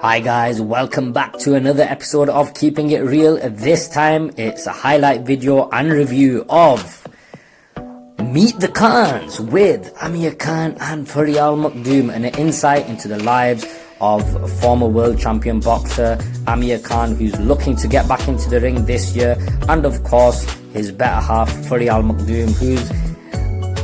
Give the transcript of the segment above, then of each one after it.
Hi guys, welcome back to another episode of Keeping It Real. This time it's a highlight video and review of Meet the Khans with Amir Khan and Faryal Makhdoom, and an insight into the lives of former world champion boxer Amir Khan, who's looking to get back into the ring this year, and of course his better half Faryal Makhdoom, who's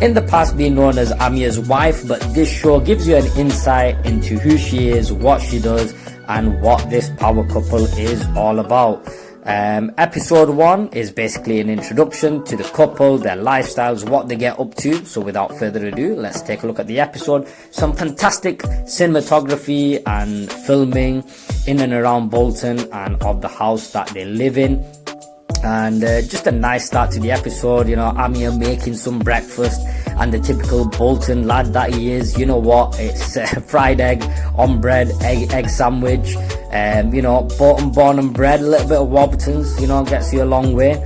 in the past been known as Amir's wife. But this show gives you an insight into who she is, what she does, and what this power couple is all about. Episode 1 is basically an introduction to the couple, their lifestyles, what they get up to. So without further ado, let's take a look at the episode. Some fantastic cinematography and filming in and around Bolton and of the house that they live in. And just a nice start to the episode, you know, Amir making some breakfast, and the typical Bolton lad that he is, you know what, it's fried egg on bread, egg sandwich, you know, Bolton born and bred, a little bit of Warburtons, you know, gets you a long way.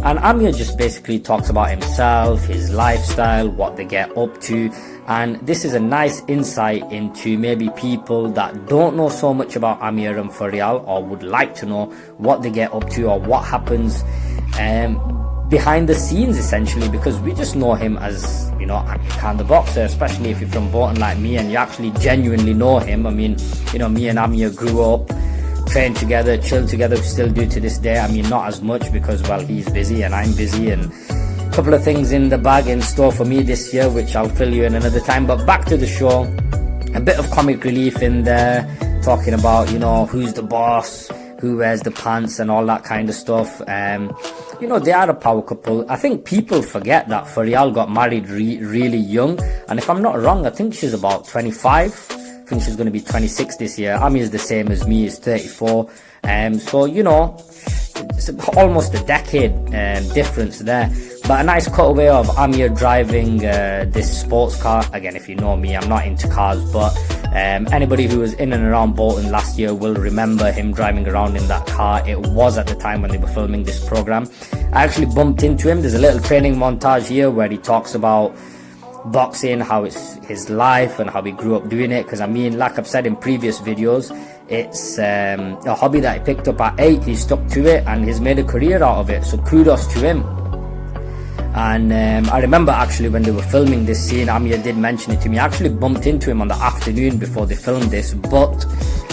And Amir just basically talks about himself, his lifestyle, what they get up to. And this is a nice insight into maybe people that don't know so much about Amir and Faryal, or would like to know what they get up to or what happens behind the scenes, essentially, because we just know him as, you know, Amir Khan the boxer, especially if you're from Bolton like me and you actually genuinely know him. I mean, you know, me and Amir grew up, trained together, chilled together, we still do to this day. I mean, not as much because, well, he's busy and I'm busy, and a couple of things in the bag in store for me this year, which I'll fill you in another time. But back to the show, a bit of comic relief in there, talking about, you know, who's the boss, who wears the pants and all that kind of stuff. You know, they are a power couple. I think people forget that Faryal got married really young, and if I'm not wrong, I think she's about 25. I think she's going to be 26 this year. Amir's the same as me, he's 34. So, you know, it's almost a decade difference there. But a nice cutaway of Amir driving this sports car. Again, if you know me, I'm not into cars, but anybody who was in and around Bolton last year will remember him driving around in that car. It was at the time when they were filming this program. I actually bumped into him. There's a little training montage here where he talks about boxing, how it's his life and how he grew up doing it. Because I mean, like I've said in previous videos, it's a hobby that he picked up at 8. He stuck to it and he's made a career out of it, so kudos to him. And I remember actually when they were filming this scene, Amir did mention it to me. I actually bumped into him on the afternoon before they filmed this, but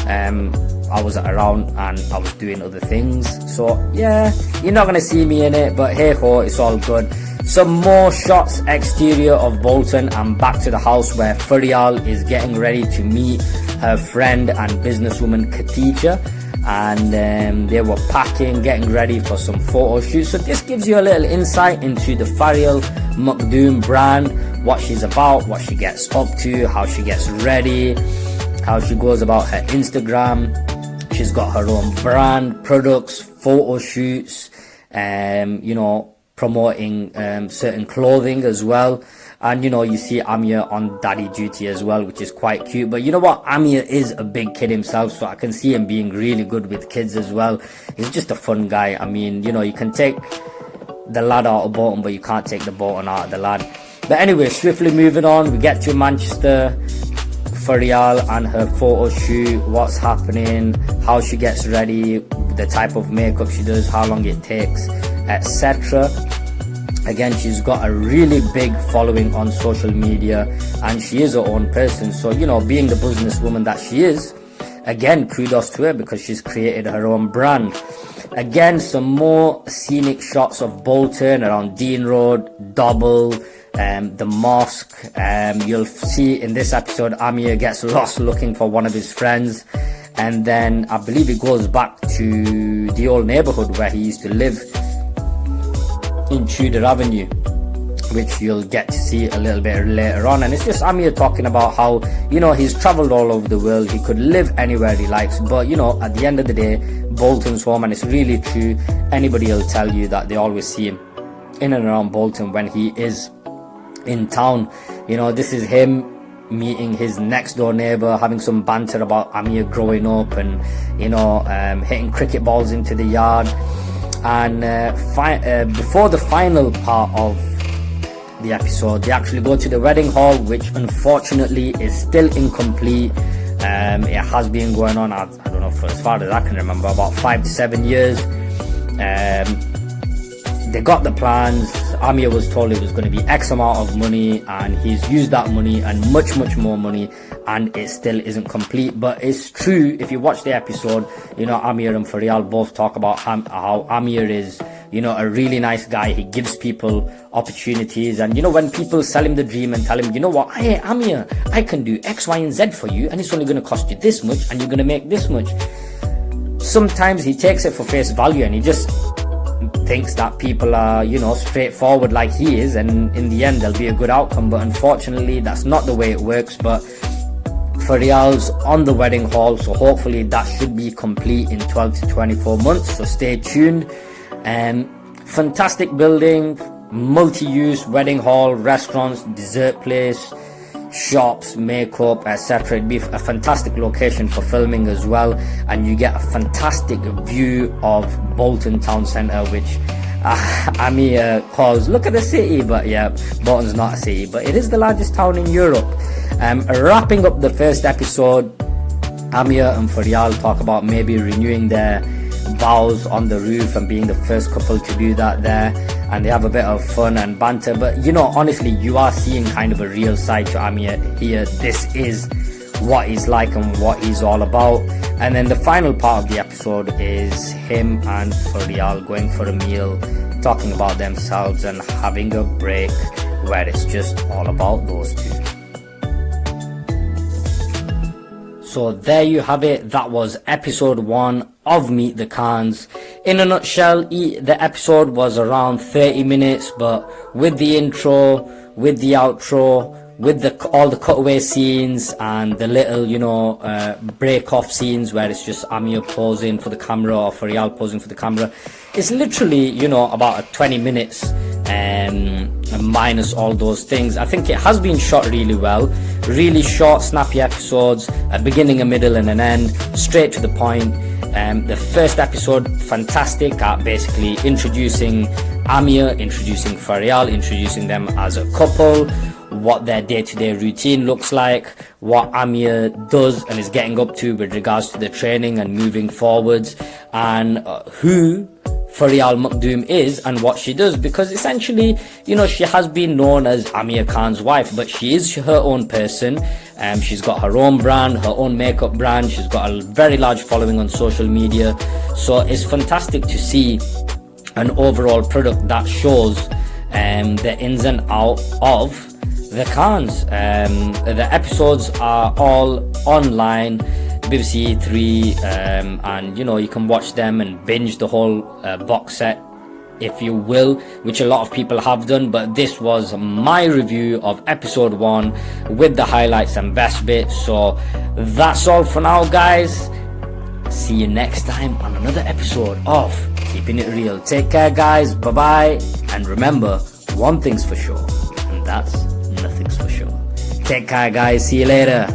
I was around and I was doing other things, so yeah, you're not gonna see me in it, but hey ho, it's all good. Some more shots exterior of Bolton, and back to the house where Faryal is getting ready to meet her friend and businesswoman Khadija, and they were packing, getting ready for some photo shoots. So this gives you a little insight into the Faryal Makhdoom brand, what she's about, what she gets up to, how she gets ready, how she goes about her Instagram. She's got her own brand, products, photo shoots, you know, promoting certain clothing as well. And you know, you see Amir on daddy duty as well, which is quite cute. But you know what, Amir is a big kid himself, so I can see him being really good with kids as well. He's just a fun guy. I mean, you know, you can take the lad out of Bolton, but you can't take the Bolton out of the lad. But anyway, swiftly moving on, we get to Manchester, Faryal and her photo shoot, what's happening, how she gets ready, the type of makeup she does, how long it takes, etc. Again, she's got a really big following on social media, and she is her own person. So, you know, being the businesswoman that she is, again, kudos to her because she's created her own brand. Again, some more scenic shots of Bolton around Dean Road, Dobble, the mosque. You'll see in this episode Amir gets lost looking for one of his friends, and then I believe he goes back to the old neighborhood where he used to live in Tudor Avenue, which you'll get to see a little bit later on. And it's just Amir talking about how, you know, he's traveled all over the world, he could live anywhere he likes, but you know, at the end of the day, Bolton's home. And it's really true, anybody will tell you that they always see him in and around Bolton when he is in town. You know, this is him meeting his next door neighbor, having some banter about Amir growing up, and you know, hitting cricket balls into the yard. And before the final part of the episode, they actually go to the wedding hall, which unfortunately is still incomplete. It has been going on, I don't know, for as far as I can remember, about 5 to 7 years. They got the plans. Amir was told it was going to be X amount of money, and he's used that money and much more money, and it still isn't complete. But it's true, if you watch the episode, you know, Amir and Faryal both talk about how Amir is, you know, a really nice guy. He gives people opportunities, and you know, when people sell him the dream and tell him, you know what, hey Amir, I can do X, Y and Z for you, and it's only going to cost you this much, and you're going to make this much. Sometimes he takes it for face value, and he just thinks that people are, you know, straightforward like he is, and in the end there'll be a good outcome. But unfortunately that's not the way it works. But Faryal's on the wedding hall, so hopefully that should be complete in 12 to 24 months, so stay tuned. Fantastic building, multi-use wedding hall, restaurants, dessert place, shops, makeup, etc. It'd be a fantastic location for filming as well, and you get a fantastic view of Bolton town centre, which Amir calls, look at the city. But yeah, Bolton's not a city, but it is the largest town in Europe. Wrapping up the first episode, Amir and Faryal talk about maybe renewing their vows on the roof and being the first couple to do that there, and they have a bit of fun and banter. But you know, honestly, you are seeing kind of a real side to Amir here. This is what he's like and what he's all about. And then the final part of the episode is him and Faryal going for a meal, talking about themselves and having a break where it's just all about those two. So there you have it. That was episode 1 of Meet the Khans. In a nutshell, the episode was around 30 minutes, but with the intro, with the outro, with all the cutaway scenes and the little, you know, break off scenes where it's just Amir posing for the camera or Faryal posing for the camera, it's literally, you know, about 20 minutes minus all those things. I think it has been shot really well. Really short, snappy episodes, a beginning, a middle and an end, straight to the point. The first episode, fantastic at basically introducing Amir, introducing Faryal, introducing them as a couple, what their day-to-day routine looks like, what Amir does and is getting up to with regards to the training and moving forwards, and who Faryal Makhdoom is and what she does. Because essentially, you know, she has been known as Amir Khan's wife, but she is her own person. She's got her own brand, her own makeup brand. She's got a very large following on social media. So it's fantastic to see an overall product that shows the ins and out of the Khans. The episodes are all online, BBC 3, and you know, you can watch them and binge the whole box set, if you will, which a lot of people have done. But this was my review of episode 1 with the highlights and best bits. So that's all for now, guys. See you next time on another episode of Keeping It Real. Take care, guys. Bye bye. And remember, one thing's for sure, and that's nothing's for sure. Take care, guys. See you later.